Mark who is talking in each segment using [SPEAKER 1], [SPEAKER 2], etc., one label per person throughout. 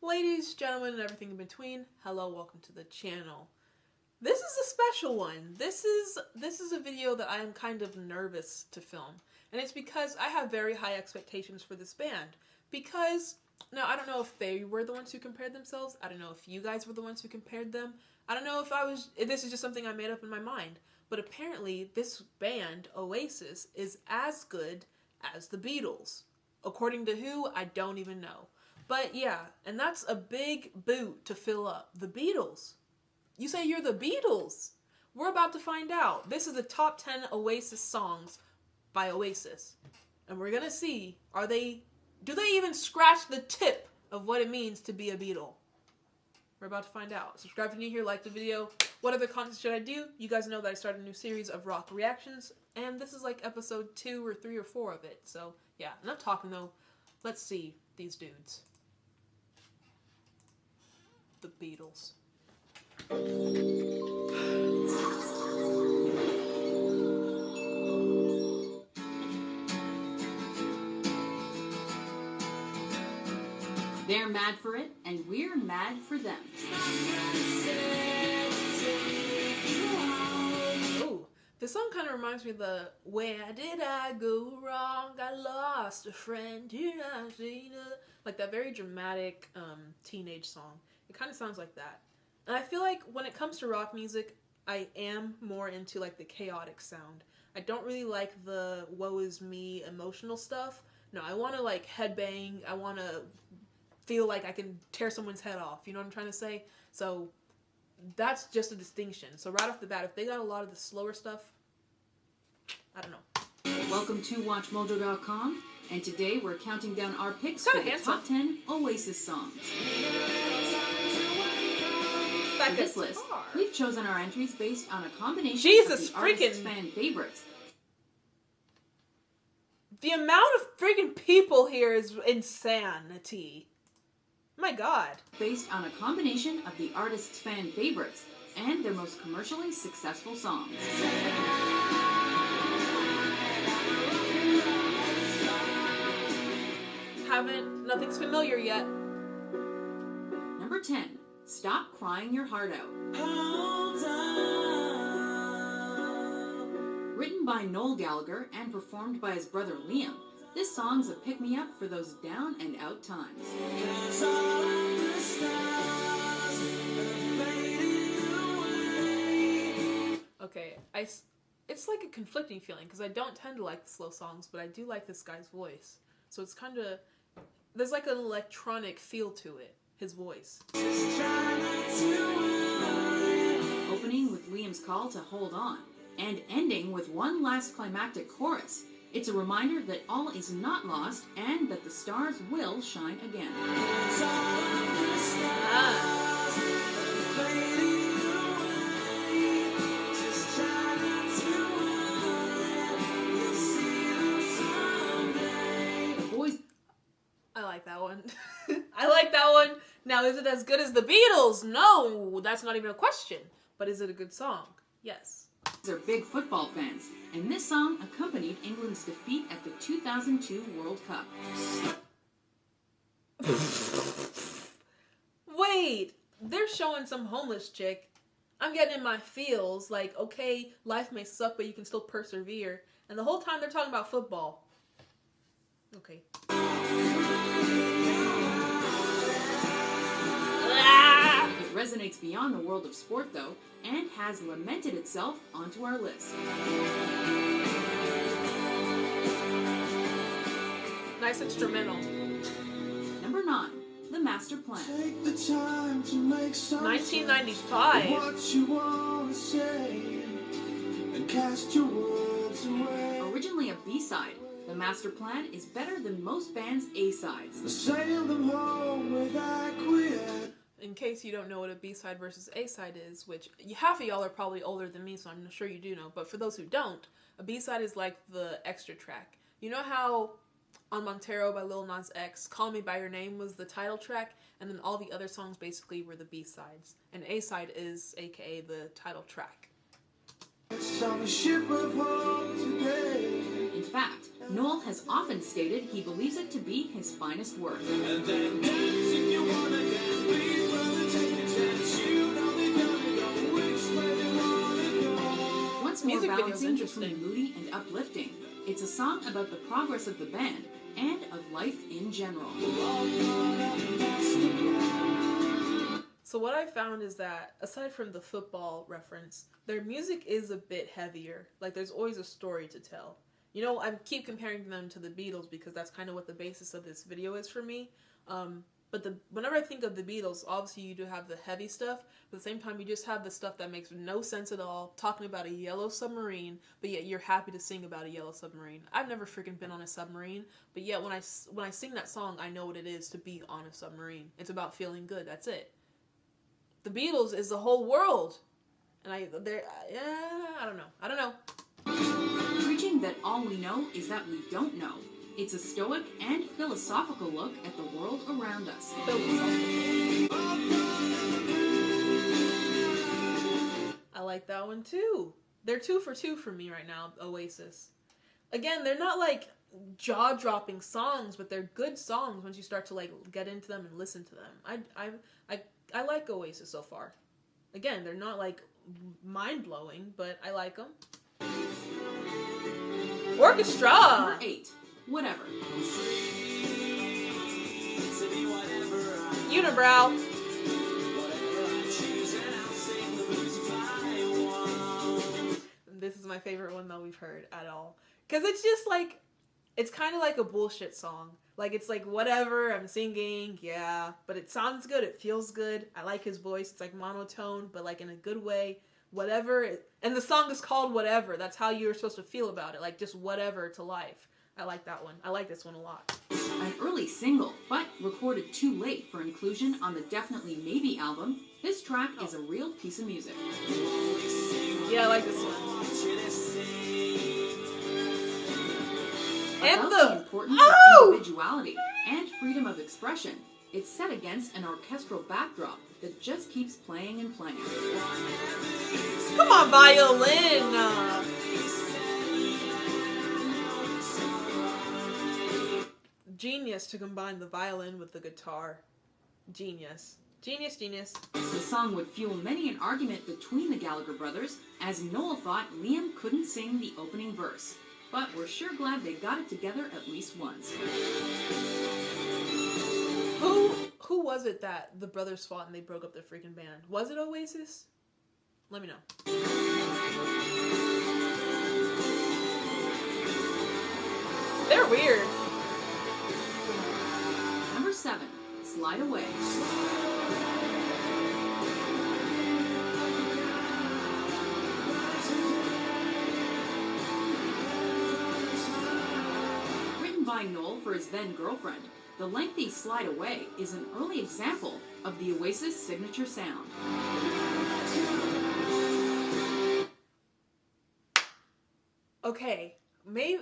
[SPEAKER 1] Ladies, gentlemen, and everything in between, hello, welcome to the channel. This is a special one. This is a video that I am kind of nervous to film. And it's because I have very high expectations for this band. Because, now I don't know if they were the ones who compared themselves. I don't know if you guys were the ones who compared them. I don't know if this is just something I made up in my mind. But apparently this band, Oasis, is as good as the Beatles. According to who, I don't even know. But yeah, and that's a big boot to fill up. The Beatles. You say you're the Beatles? We're about to find out. This is the top 10 Oasis songs by Oasis. And we're gonna see, do they even scratch the tip of what it means to be a Beatle? We're about to find out. Subscribe if you're new here, like the video. What other content should I do? You guys know that I started a new series of rock reactions, and this is like episode 2 or 3 or 4 of it. So yeah, enough talking though. Let's see these dudes. The Beatles.
[SPEAKER 2] They're mad for it, and we're mad for them.
[SPEAKER 1] Ooh, this song kind of reminds me of the "Where did I go wrong? I lost a friend. Here I see her." Like that very dramatic teenage song. It kind of sounds like that. And I feel like when it comes to rock music, I am more into like the chaotic sound. I don't really like the woe is me emotional stuff. No, I want to like headbang. I want to feel like I can tear someone's head off. You know what I'm trying to say? So that's just a distinction. So right off the bat, if they got a lot of the slower stuff, I don't know.
[SPEAKER 2] Welcome to WatchMojo.com, and today we're counting down our picks for the top 10 Oasis songs. For this list, we've chosen our entries based on a combination of the artist's fan favorites.
[SPEAKER 1] The amount of freaking people here is insanity. My God.
[SPEAKER 2] Based on a combination of the artist's fan favorites and their most commercially successful songs.
[SPEAKER 1] Nothing's familiar yet.
[SPEAKER 2] Number 10, Stop Crying Your Heart Out. Written by Noel Gallagher and performed by his brother Liam, this song's a pick-me-up for those down and out times.
[SPEAKER 1] Okay, it's like a conflicting feeling because I don't tend to like the slow songs, but I do like this guy's voice. So it's kind of, there's like an electronic feel to it, his voice.
[SPEAKER 2] Opening with Liam's call to hold on, and ending with one last climactic chorus. It's a reminder that all is not lost and that the stars will shine again.
[SPEAKER 1] I like that one. I like that one. Now, is it as good as the Beatles? No, that's not even a question. But is it a good song? Yes.
[SPEAKER 2] They're big football fans, and this song accompanied England's defeat at the 2002 World Cup.
[SPEAKER 1] Wait, they're showing some homeless chick. I'm getting in my feels, like, okay, life may suck, but you can still persevere. And the whole time they're talking about football. Okay.
[SPEAKER 2] It resonates beyond the world of sport, though, and has lamented itself onto our list.
[SPEAKER 1] Nice instrumental.
[SPEAKER 2] Number 9, The Master Plan.
[SPEAKER 1] 1995.
[SPEAKER 2] Originally a B-side, The Master Plan is better than most bands' A-sides.
[SPEAKER 1] In case you don't know what a B-side versus A-side is, which half of y'all are probably older than me, so I'm sure you do know, but for those who don't, a B-side is like the extra track. You know how on Montero by Lil Nas X, Call Me By Your Name was the title track, and then all the other songs basically were the B-sides. And A-side is, aka, the title track.
[SPEAKER 2] In fact, Noel has often stated he believes it to be his finest work. And then dance if you wanna
[SPEAKER 1] video's
[SPEAKER 2] bouncing
[SPEAKER 1] interesting.
[SPEAKER 2] between moody and uplifting. It's a song about the progress of the band and of life in general.
[SPEAKER 1] So what I found is that, aside from the football reference, their music is a bit heavier. Like, there's always a story to tell. You know, I keep comparing them to the Beatles because that's kind of what the basis of this video is for me. But whenever I think of the Beatles, obviously you do have the heavy stuff, but at the same time you just have the stuff that makes no sense at all, talking about a yellow submarine, but yet you're happy to sing about a yellow submarine. I've never freaking been on a submarine, but yet when I sing that song, I know what it is to be on a submarine. It's about feeling good, that's it. The Beatles is the whole world. And I don't know.
[SPEAKER 2] Preaching that all we know is that we don't know. It's a stoic and philosophical look at the world around us.
[SPEAKER 1] I like that one too. They're 2 for 2 for me right now, Oasis. Again, they're not like jaw-dropping songs, but they're good songs once you start to like get into them and listen to them. I like Oasis so far. Again, they're not like mind-blowing, but I like them. Orchestra!
[SPEAKER 2] Number 8. Whatever.
[SPEAKER 1] Unibrow. This is my favorite one that we've heard at all. Because it's just like, it's kind of like a bullshit song. Like, it's like, whatever, I'm singing, yeah. But it sounds good, it feels good. I like his voice. It's like monotone, but like in a good way. Whatever. And the song is called Whatever. That's how you're supposed to feel about it. Like, just whatever to life. I like that one. I like this one a lot.
[SPEAKER 2] An early single, but recorded too late for inclusion on the Definitely Maybe album, this track is a real piece of music.
[SPEAKER 1] Yeah, I like this one.
[SPEAKER 2] About the importance of individuality and freedom of expression, it's set against an orchestral backdrop that just keeps playing and playing.
[SPEAKER 1] Come on, violin! Genius to combine the violin with the guitar. Genius. Genius, genius.
[SPEAKER 2] The song would fuel many an argument between the Gallagher brothers, as Noel thought Liam couldn't sing the opening verse. But we're sure glad they got it together at least once.
[SPEAKER 1] Who was it that the brothers fought and they broke up their freaking band? Was it Oasis? Let me know. They're weird.
[SPEAKER 2] Number 7, Slide Away. Written by Noel for his then girlfriend, the lengthy Slide Away is an early example of the Oasis signature sound.
[SPEAKER 1] Okay, maybe,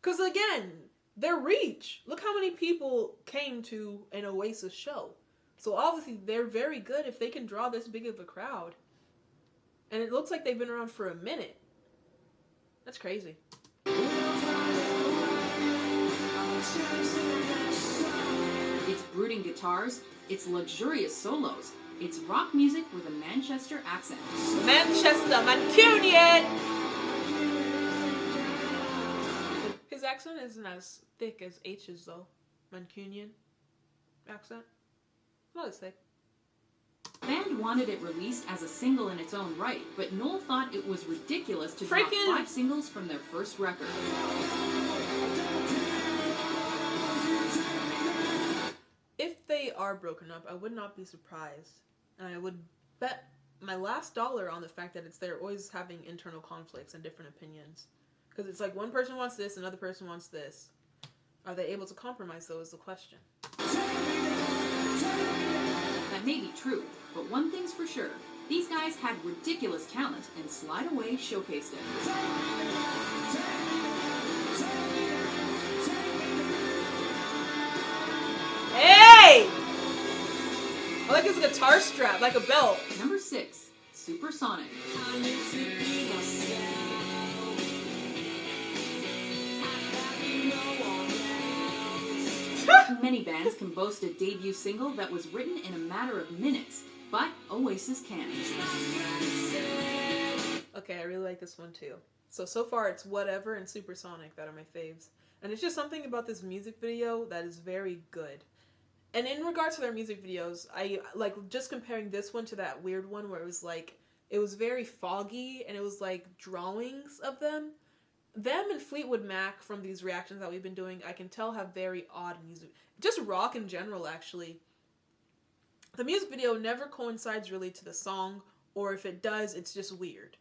[SPEAKER 1] because again, their reach. Look how many people came to an Oasis show. So obviously they're very good if they can draw this big of a crowd. And it looks like they've been around for a minute. That's crazy.
[SPEAKER 2] It's brooding guitars, it's luxurious solos, it's rock music with a Manchester accent.
[SPEAKER 1] Manchester, Mancunian! His accent isn't as thick as H's though. Mancunian accent. Not as thick.
[SPEAKER 2] The band wanted it released as a single in its own right, but Noel thought it was ridiculous to drop 5 singles from their first record.
[SPEAKER 1] If they are broken up, I would not be surprised. And I would bet my last dollar on the fact that they're always having internal conflicts and different opinions. Because it's like one person wants this, another person wants this. Are they able to compromise, though, is the question.
[SPEAKER 2] That may be true, but one thing's for sure. These guys had ridiculous talent, and Slide Away showcased it.
[SPEAKER 1] Hey! I like his guitar strap, like a belt.
[SPEAKER 2] Number 6, Supersonic. Many bands can boast a debut single that was written in a matter of minutes, but Oasis can't.
[SPEAKER 1] Okay, I really like this one too. So far it's Whatever and Supersonic that are my faves. And it's just something about this music video that is very good. And in regards to their music videos, I like just comparing this one to that weird one where it was very foggy and it was like drawings of them. Them and Fleetwood Mac, from these reactions that we've been doing, I can tell have very odd music. Just rock in general, actually. The music video never coincides really to the song, or if it does, it's just weird,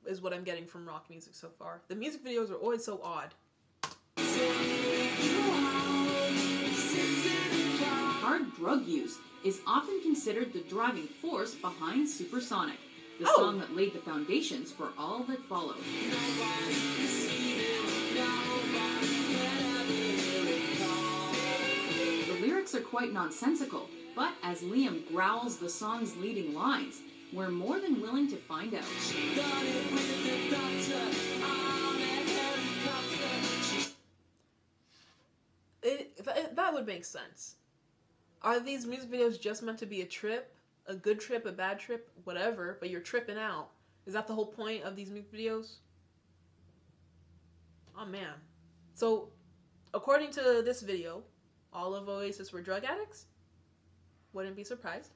[SPEAKER 1] is what I'm getting from rock music so far. The music videos are always so odd.
[SPEAKER 2] Hard drug use is often considered the driving force behind Supersonic, the song that laid the foundations for all that followed. The lyrics are quite nonsensical, but as Liam growls the song's leading lines, we're more than willing to find out.
[SPEAKER 1] That would make sense. Are these music videos just meant to be a trip? A good trip, a bad trip, whatever, but you're tripping out. Is that the whole point of these music videos? Oh man. So, according to this video, all of Oasis were drug addicts? Wouldn't be surprised,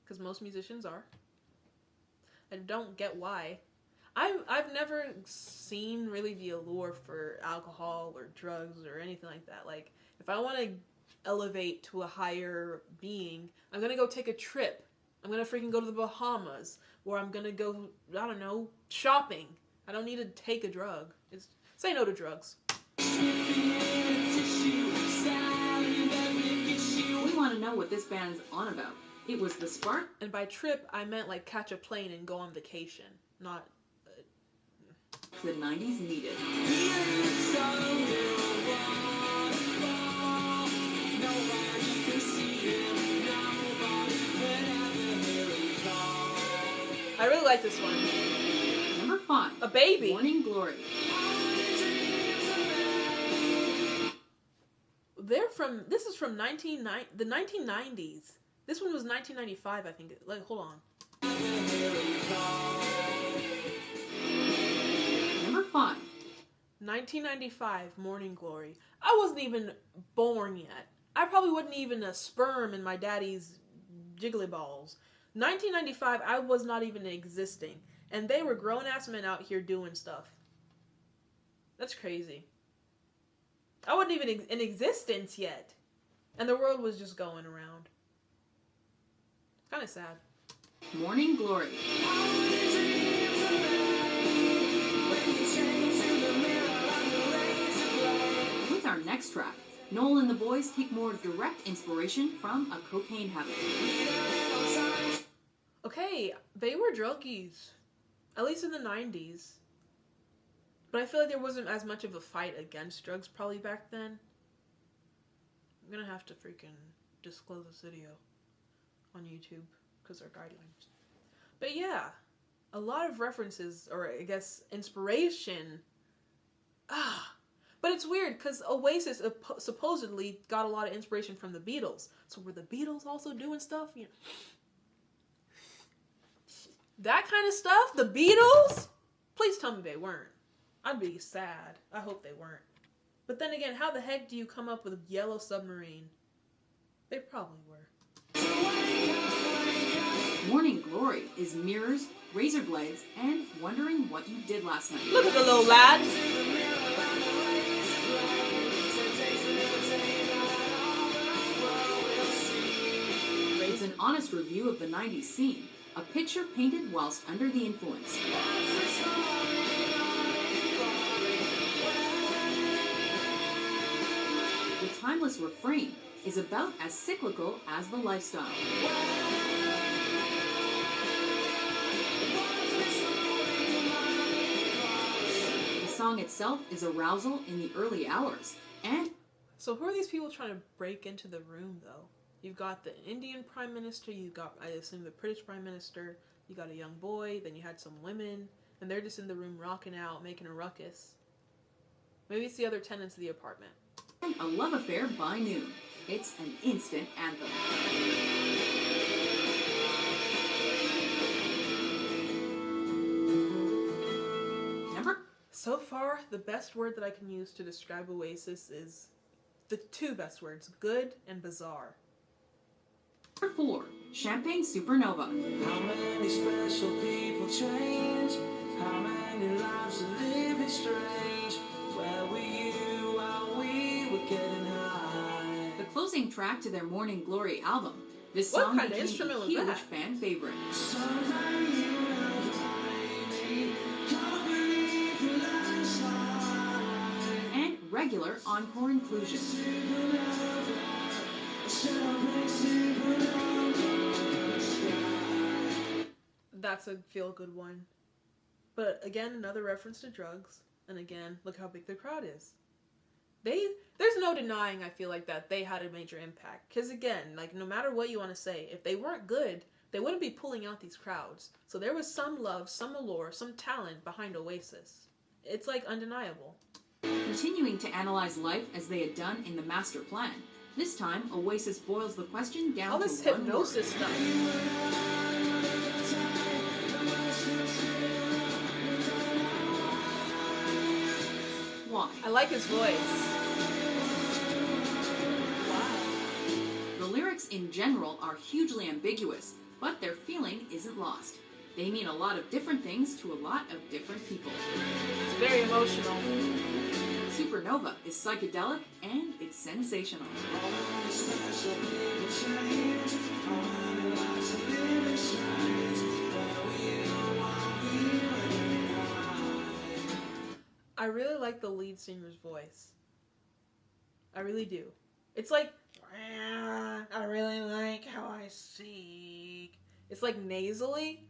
[SPEAKER 1] because most musicians are. I don't get why. I've never seen really the allure for alcohol or drugs or anything like that. Like, if I want to elevate to a higher being, I'm gonna go take a trip. I'm gonna freaking go to the Bahamas, or I'm gonna go, I don't know, shopping. I don't need to take a drug. Say no to drugs.
[SPEAKER 2] We want to know what this band's on about. It was the spark.
[SPEAKER 1] And by trip, I meant like catch a plane and go on vacation, not
[SPEAKER 2] the 90s needed.
[SPEAKER 1] I really like this one.
[SPEAKER 2] Number 5.
[SPEAKER 1] A Baby.
[SPEAKER 2] Morning Glory.
[SPEAKER 1] This is from the 1990s. This one was 1995, I think. Like, hold on.
[SPEAKER 2] Number 5.
[SPEAKER 1] 1995, Morning Glory. I wasn't even born yet. I probably wasn't even a sperm in my daddy's jiggly balls. 1995, I was not even existing. And they were grown-ass men out here doing stuff. That's crazy. I wasn't even in existence yet. And the world was just going around. It's kind of sad.
[SPEAKER 2] Morning Glory. With our next track, Noel and the boys take more direct inspiration from a cocaine habit.
[SPEAKER 1] Okay, they were druggies. At least in the 90s. But I feel like there wasn't as much of a fight against drugs probably back then. I'm gonna have to freaking disclose this video on YouTube because there are guidelines. But yeah, a lot of references, or I guess inspiration. But it's weird because Oasis supposedly got a lot of inspiration from the Beatles. So were the Beatles also doing stuff? You know, that kind of stuff? The Beatles? Please tell me they weren't. I'd be sad. I hope they weren't. But then again, how the heck do you come up with Yellow Submarine? They probably were.
[SPEAKER 2] Morning Glory is mirrors, razor blades, and wondering what you did last night.
[SPEAKER 1] Look at the little lad.
[SPEAKER 2] It's an honest review of the 90s scene, a picture painted whilst under the influence. The timeless refrain is about as cyclical as the lifestyle. The song itself is arousal in the early hours, and
[SPEAKER 1] So who are these people trying to break into the room, though? You've got the Indian Prime Minister, you've got, I assume, the British Prime Minister, you got a young boy, then you had some women, and they're just in the room rocking out, making a ruckus. Maybe it's the other tenants of the apartment.
[SPEAKER 2] A love affair by noon. It's an instant anthem.
[SPEAKER 1] So far, the best word that I can use to describe Oasis is the two best words, good and bizarre.
[SPEAKER 2] Number 4. Champagne Supernova.
[SPEAKER 3] How many special people change? How many lives are living strange? Where were you while we were getting high?
[SPEAKER 2] The closing track to their Morning Glory album. This
[SPEAKER 1] What
[SPEAKER 2] song
[SPEAKER 1] kind of
[SPEAKER 2] became
[SPEAKER 1] instrument
[SPEAKER 2] a
[SPEAKER 1] was
[SPEAKER 2] huge
[SPEAKER 1] that?
[SPEAKER 2] fan favorite.
[SPEAKER 3] Sometime you will find me. Can't believe your last line.
[SPEAKER 2] And regular encore inclusion.
[SPEAKER 3] Supernova, champagne supernova sky.
[SPEAKER 1] That's a feel-good one. But again, another reference to drugs. And again, look how big the crowd is. There's no denying, I feel like, that they had a major impact. Because again, like, no matter what you want to say, if they weren't good, they wouldn't be pulling out these crowds. So there was some love, some allure, some talent behind Oasis. It's, like, undeniable.
[SPEAKER 2] Continuing to analyze life as they had done in the master plan. This time, Oasis boils the question down
[SPEAKER 1] All
[SPEAKER 2] to
[SPEAKER 1] this
[SPEAKER 2] one
[SPEAKER 1] hypnosis
[SPEAKER 2] word.
[SPEAKER 1] stuff.
[SPEAKER 2] Why?
[SPEAKER 1] I like his voice. Wow.
[SPEAKER 2] The lyrics in general are hugely ambiguous, but their feeling isn't lost. They mean a lot of different things to a lot of different people.
[SPEAKER 1] It's very emotional.
[SPEAKER 2] Supernova is psychedelic and it's sensational.
[SPEAKER 3] How many special people change? How many lives are living strange? Where were you while we were getting high?
[SPEAKER 1] I really like the lead singer's voice. I really do. It's like, I really like how I speak. It's like nasally,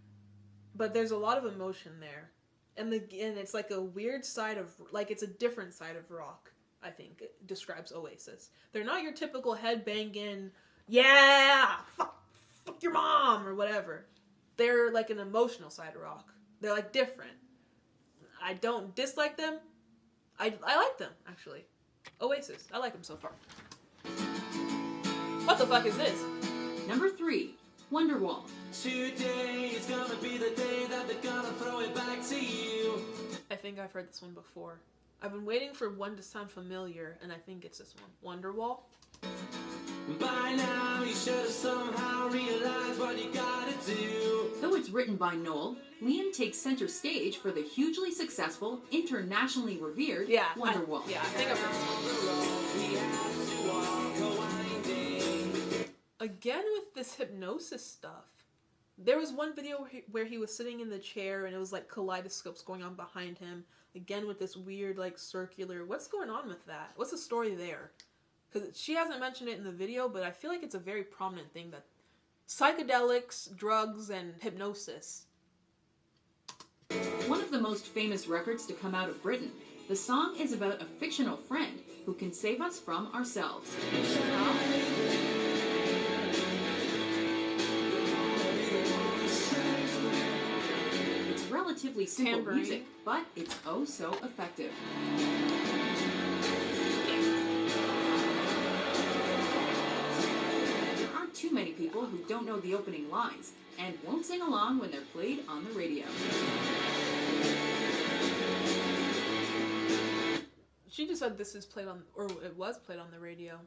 [SPEAKER 1] but there's a lot of emotion there. And it's like a weird side of, like, it's a different side of rock, I think, it describes Oasis. They're not your typical headbanging, yeah, fuck your mom, or whatever. They're like an emotional side of rock. They're like different. I don't dislike them. I like them, actually. Oasis, I like them so far. What the fuck is this?
[SPEAKER 2] Number 3. Wonderwall.
[SPEAKER 3] Today is gonna be the day that they're gonna throw it back to you.
[SPEAKER 1] I think I've heard this one before. I've been waiting for one to sound familiar, and I think it's this one. Wonderwall?
[SPEAKER 3] By now you should have somehow realized what you gotta do.
[SPEAKER 2] Though it's written by Noel, Liam takes center stage for the hugely successful, internationally revered Wonderwall.
[SPEAKER 1] I think I've heard this one. Again with this hypnosis stuff. There was one video where he was sitting in the chair and it was like kaleidoscopes going on behind him. Again with this weird like circular. What's going on with that? What's the story there? Because she hasn't mentioned it in the video, but I feel like it's a very prominent thing that psychedelics, drugs, and hypnosis.
[SPEAKER 2] One of the most famous records to come out of Britain. The song is about a fictional friend who can save us from ourselves. It's relatively simple
[SPEAKER 1] Tambourine.
[SPEAKER 2] music, but it's oh so effective. There aren't too many people who don't know the opening lines and won't sing along when they're played on the radio.
[SPEAKER 1] She just said this is played on, or it was played on the radio.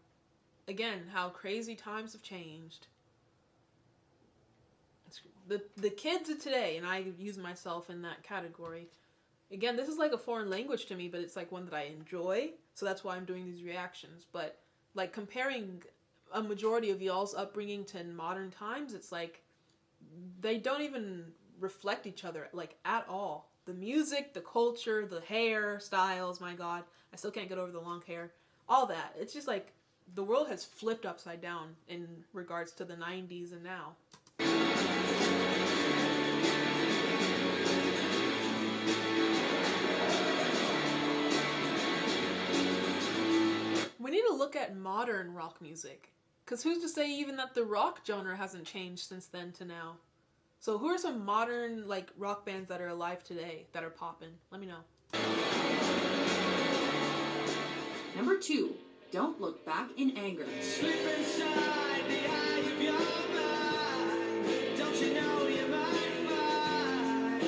[SPEAKER 1] Again, how crazy times have changed. The kids of today, and I use myself in that category. Again, this is like a foreign language to me, but it's like one that I enjoy, so that's why I'm doing these reactions. But like comparing a majority of y'all's upbringing to modern times, it's like they don't even reflect each other like at all. The music, the culture, the hair styles, my god, I still can't get over the long hair. All that. It's just like the world has flipped upside down in regards to the 90s and now. We need to look at modern rock music. Because who's to say even that the rock genre hasn't changed since then to now? So who are some modern like rock bands that are alive today that are popping? Let me know.
[SPEAKER 2] Number 2, Don't Look Back in Anger.
[SPEAKER 3] Slip inside the eye of your mind. Don't you know you might find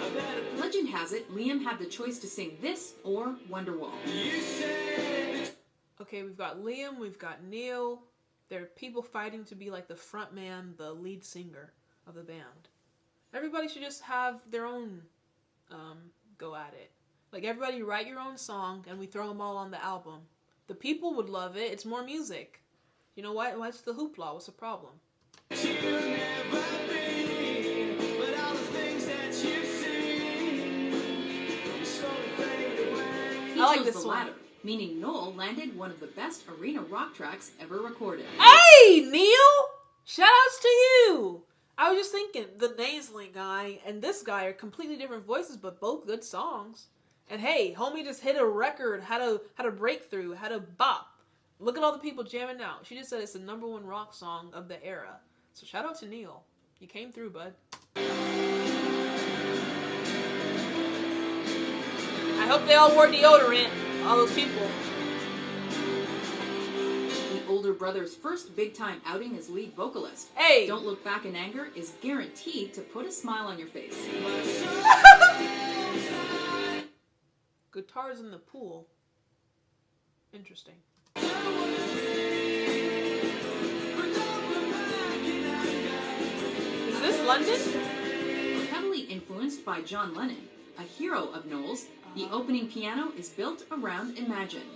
[SPEAKER 3] a better
[SPEAKER 2] Legend has has it Liam had the choice to sing this or Wonderwall.
[SPEAKER 1] Okay, we've got Liam, we've got Neil. There are people fighting to be like the front man, the lead singer of the band. Everybody should just have their own go at it. Like, everybody write your own song and we throw them all on the album. The people would love it. It's more music. You know what? What's the hoopla? What's the problem?
[SPEAKER 2] He
[SPEAKER 1] I like
[SPEAKER 2] chose
[SPEAKER 1] this
[SPEAKER 2] the
[SPEAKER 1] one.
[SPEAKER 2] latter, meaning Noel landed one of the best arena rock tracks ever recorded.
[SPEAKER 1] Hey, Neil! Shoutouts to you! I was just thinking, the Nasally guy and this guy are completely different voices, but both good songs. And hey, homie just hit a record, had a breakthrough, had a bop. Look at all the people jamming out. She just said it's the #1 rock song of the era. So shout out to Neil. You came through, bud. I hope they all wore deodorant, all those people.
[SPEAKER 2] The older brother's first big-time outing as lead vocalist.
[SPEAKER 1] Hey!
[SPEAKER 2] Don't Look Back in Anger is guaranteed to put a smile on your face.
[SPEAKER 1] Guitars in the pool. Interesting. Is this London?
[SPEAKER 2] Heavily influenced by John Lennon, a hero of Noel's, the opening piano is built around Imagine.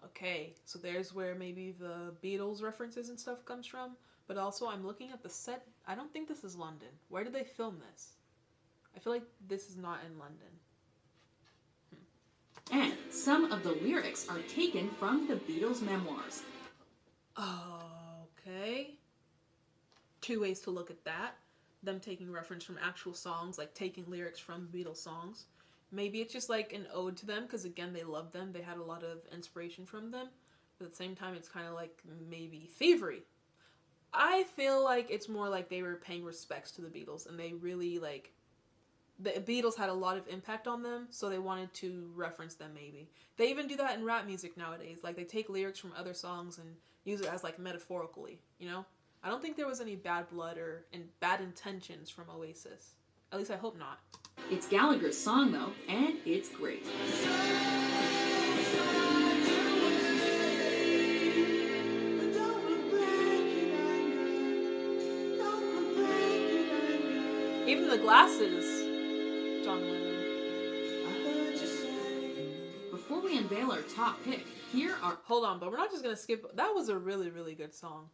[SPEAKER 1] Okay, so there's where maybe the Beatles references and stuff comes from. But also, I'm looking at the set. I don't think this is London. Where did they film this? I feel like this is not in London.
[SPEAKER 2] And some of the lyrics are taken from the Beatles' memoirs.
[SPEAKER 1] Okay. Two ways to look at that. Them taking reference from actual songs, like taking lyrics from Beatles songs. Maybe it's just like an ode to them, because again, they loved them. They had a lot of inspiration from them. But at the same time, it's kind of like maybe thievery. I feel like it's more like they were paying respects to the Beatles, and they really, like, the Beatles had a lot of impact on them, so they wanted to reference them maybe. They even do that in rap music nowadays. Like, they take lyrics from other songs and use it as, like, metaphorically, you know? I don't think there was any bad blood or bad intentions from Oasis. At least I hope not.
[SPEAKER 2] It's Gallagher's song, though, and it's great.
[SPEAKER 1] Even the glasses, John Lennon.
[SPEAKER 2] Before we unveil our top pick, here are...
[SPEAKER 1] Hold on, but we're not just going to skip. That was a really, really good song.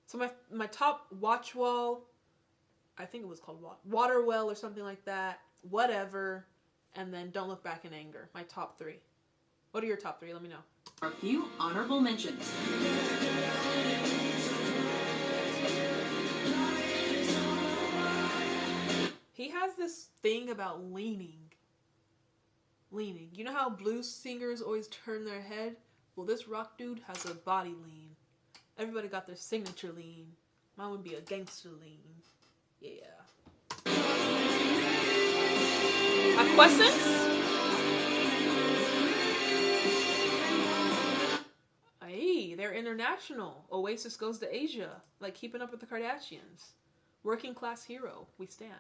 [SPEAKER 1] So my top Watchwall, I think it was called Waterwell or something like that. Whatever. And then Don't Look Back in Anger. My top 3. What are your top 3? Let me know.
[SPEAKER 2] a few honorable mentions.
[SPEAKER 1] He has this thing about leaning. You know how blues singers always turn their head? Well, this rock dude has a body lean. Everybody got their signature lean. Mine would be a gangster lean. Yeah. Acquiescence? Hey, they're international. Oasis goes to Asia. Like Keeping Up with the Kardashians. Working class hero. We stand.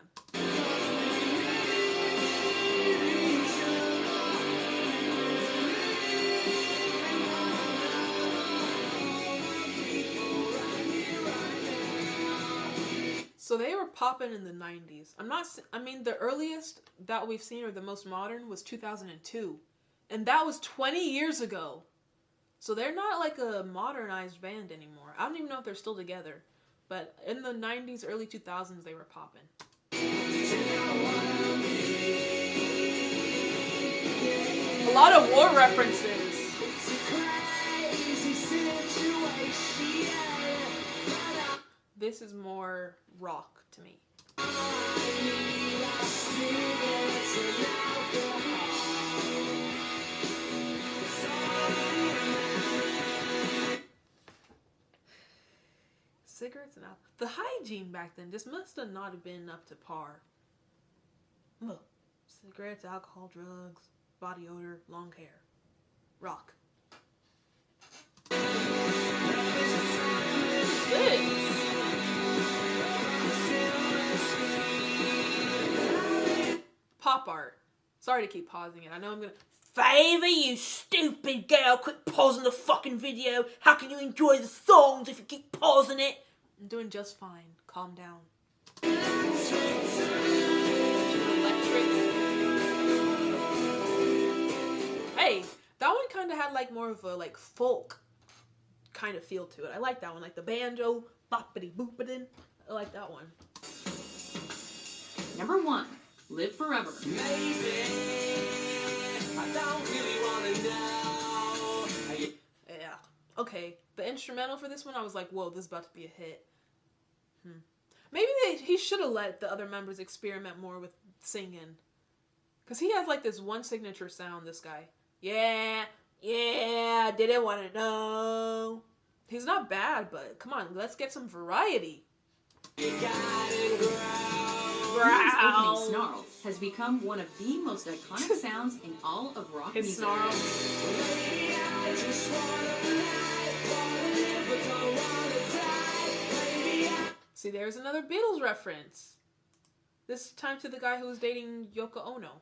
[SPEAKER 1] So they were popping in the 90s. The earliest that we've seen, or the most modern, was 2002. And that was 20 years ago. So they're not like a modernized band anymore. I don't even know if they're still together. But in the 90s, early 2000s, they were popping. A lot of war references. This is more rock to me. Cigarettes and alcohol. The hygiene back then just must have not have been up to par. Look, cigarettes, alcohol, drugs, body odor, long hair. Rock. Pop art. Sorry to keep pausing it. I know I'm gonna... Favour, you stupid girl, quit pausing the fucking video. How can you enjoy the songs if you keep pausing it? I'm doing just fine. Calm down. Hey, that one kind of had like more of a like folk kind of feel to it. I like that one, like the banjo, boppity boopity. I like that one.
[SPEAKER 2] Number 1, Live Forever.
[SPEAKER 3] Maybe I don't really wanna know.
[SPEAKER 1] Yeah. Okay. The instrumental for this one, I was like, whoa, this is about to be a hit. Maybe he should have let the other members experiment more with singing. Because he has like this one signature sound, this guy. Yeah, I didn't want to know. He's not bad, but come on, let's get some variety.
[SPEAKER 3] You gotta grow.
[SPEAKER 2] His opening snarl has become one of the most iconic sounds in all of rock
[SPEAKER 1] His
[SPEAKER 2] music.
[SPEAKER 1] snarl.
[SPEAKER 3] Maybe I just wanna live, but don't wanna die. Maybe I
[SPEAKER 1] See, there's another Beatles reference. This time to the guy who was dating Yoko Ono.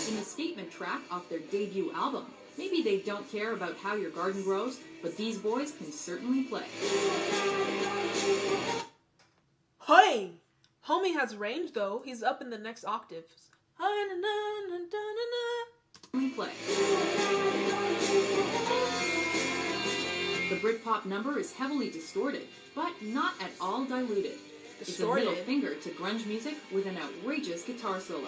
[SPEAKER 2] In the statement track off their debut album, maybe they don't care about how your garden grows, but these boys can certainly play.
[SPEAKER 1] Hey! Homie has range though. He's up in the next octaves.
[SPEAKER 2] Play. The Britpop number is heavily distorted, but not at all diluted. It's a middle finger to grunge music with an outrageous guitar solo.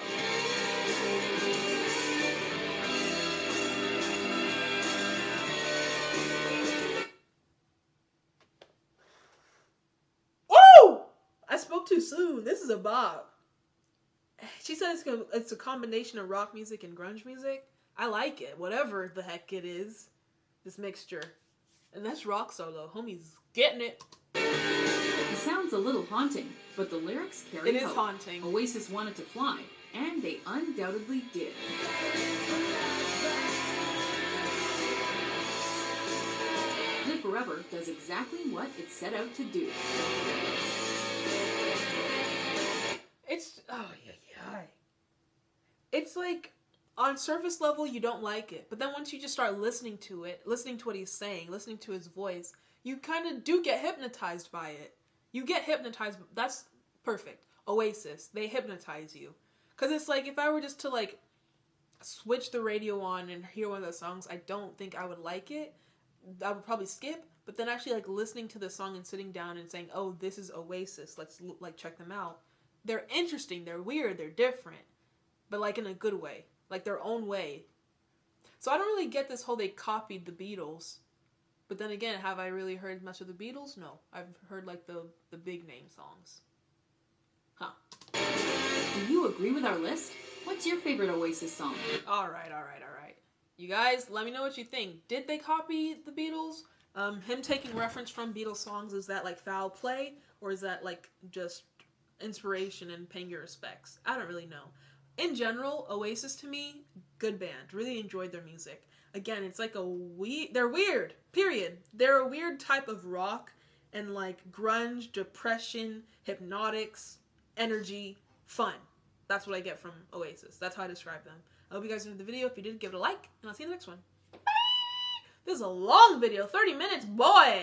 [SPEAKER 1] Woo! I spoke too soon. This is a bop. She said it's a combination of rock music and grunge music. I like it. Whatever the heck it is. This mixture. And that's rock solo. Homie's getting it.
[SPEAKER 2] It sounds a little haunting, but the lyrics carry
[SPEAKER 1] It is
[SPEAKER 2] hope.
[SPEAKER 1] haunting.
[SPEAKER 2] Oasis wanted to fly, and they undoubtedly did. Live Forever does exactly what it set out to do.
[SPEAKER 1] It's It's like on surface level you don't like it, but then once you just start listening to it, listening to what he's saying, listening to his voice, you kind of do get hypnotized by it. You get hypnotized. That's perfect. Oasis, they hypnotize you. Because it's like if I were just to like switch the radio on and hear one of the songs, I don't think I would like it. I would probably skip. But then actually like listening to the song and sitting down and saying, oh, this is Oasis, let's like check them out. They're interesting, they're weird, they're different. But like in a good way. Like their own way. So I don't really get this whole they copied the Beatles. But then again, have I really heard much of the Beatles? No. I've heard like the big name songs. Huh.
[SPEAKER 2] Do you agree with our list? What's your favorite Oasis song?
[SPEAKER 1] Alright. You guys, let me know what you think. Did they copy the Beatles? Him taking reference from Beatles songs, is that like foul play? Or is that like just inspiration and paying your respects? I don't really know. In general, Oasis to me, good band. Really enjoyed their music. Again, it's like they're weird, period. They're a weird type of rock and like grunge, depression, hypnotics, energy, fun. That's what I get from Oasis. That's how I describe them. I hope you guys enjoyed the video. If you did, give it a like, and I'll see you in the next one. Bye! This is a long video, 30 minutes, boy!